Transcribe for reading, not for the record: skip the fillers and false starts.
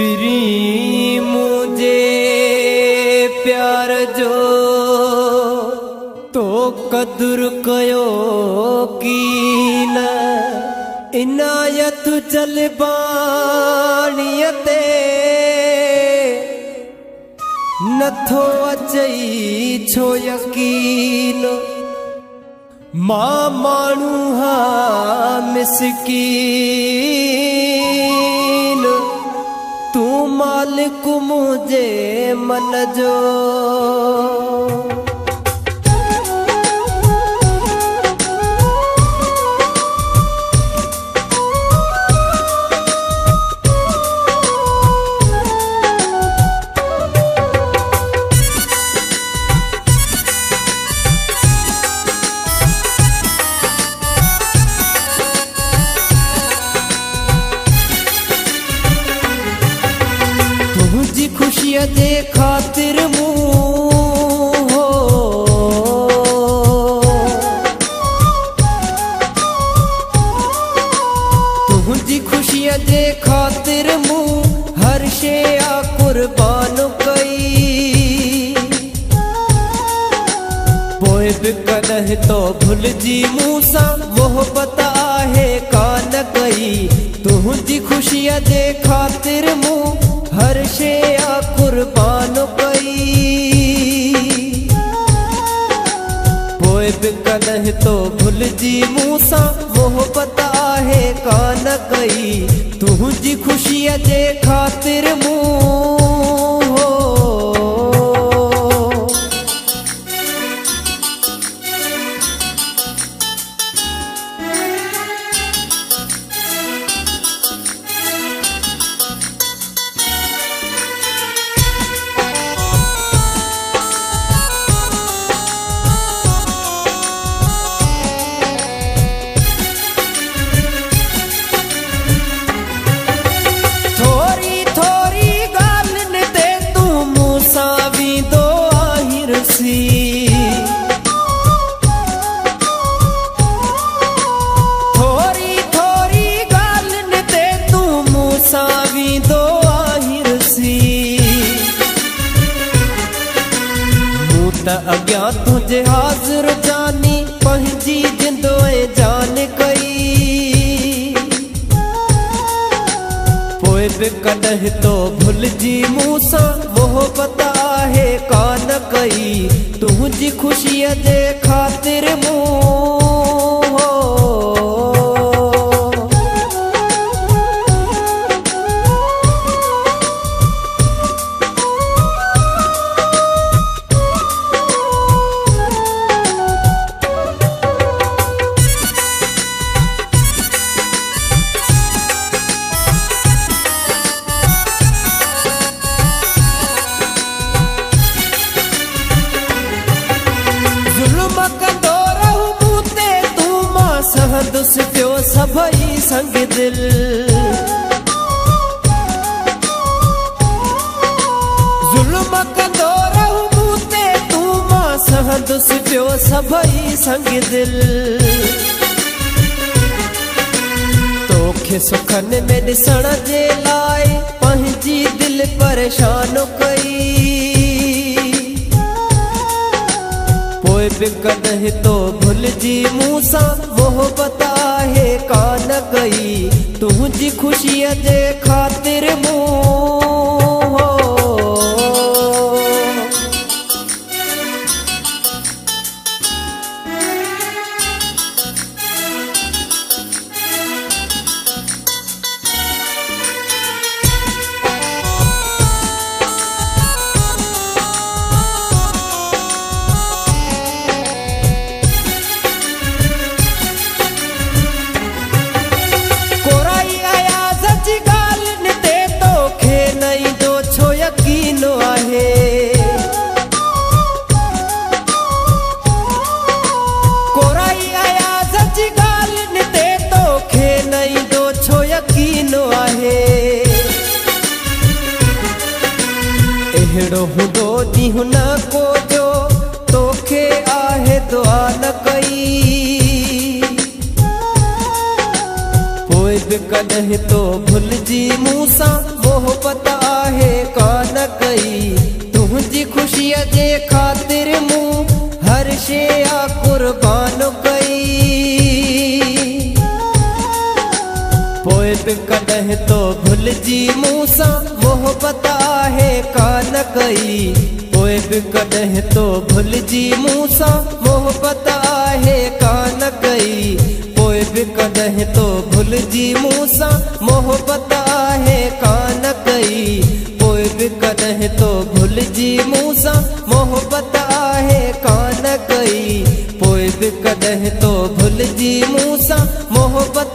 Free मुझे प्यार जो तो कदर कयो की न इनायत चल बाणियते नथो अचई छो यकीन मां मानू हा मिसकीन तू मालिक मुझे मन जो खुशियां दे खातिर मुँह हो तुझी खुशियां दे खातिर मुँह हर शे आ कुर्बान कई पोए भी कदह तो भूल जी मूसा मोहब्बत आहे कान कई तुझी खुशियां दे खातिर मुँह हर शे आ कुर्बान कई पोए भी कदह तो भूल जी मूसा मोहब्बत आहे कान कई तुझी खुशियां जे खातिर मुँह हो थोरी थोरी गालन ते तू मूसावी दो आहिर सी मूं त अॻियां तुझे हाज़िर जानी पंहिंजी जिंदो ऐं जान कई पोइ बि कॾहिं तो भुलिजी मूंसां मोहब्बत आहे कान कई तुझी खुशियां जे खातिर मुँह हो सहदुस पियो सभई संग दिल जुल्म कंदो रहूं मूं ते तू मां सहदुस पियो सभई संग दिल तोखे सुखन में ॾिसण जे लाइ पंहिंजी दिल परेशान कई पोइ बि कॾहिं तो भुलिजी मूंसां मोहब्बत आहे कान कई तुझी खुशीअ जे खातिर मुँह हो अहिड़ो हूंदो ॾींहुं न को जो तोखे आहे दुआ न कई पोइ बि कॾहिं तो भुलिजी मूंसां मोहबत आहे कान कई। तुंहिंजी ख़ुशीअ जे ख़ातिर मूं हर शइ कुर्बान कई। पोइ बि कॾहिं तो भुलिजी मूंसां मोहबत आहे कान कई। पोइ बि कॾहिं तो भुलिजी मूंसां मोहबत आहे कान कई। पोइ बि कॾहिं तो भुलिजी मूंसां मोहबत आहे कान कई। पोइ बि कॾहिं तो भुलिजी मूंसां मोहबत आहे कान कई। पोइ बि कॾहिं तो भुलिजी मूंसां मोहबत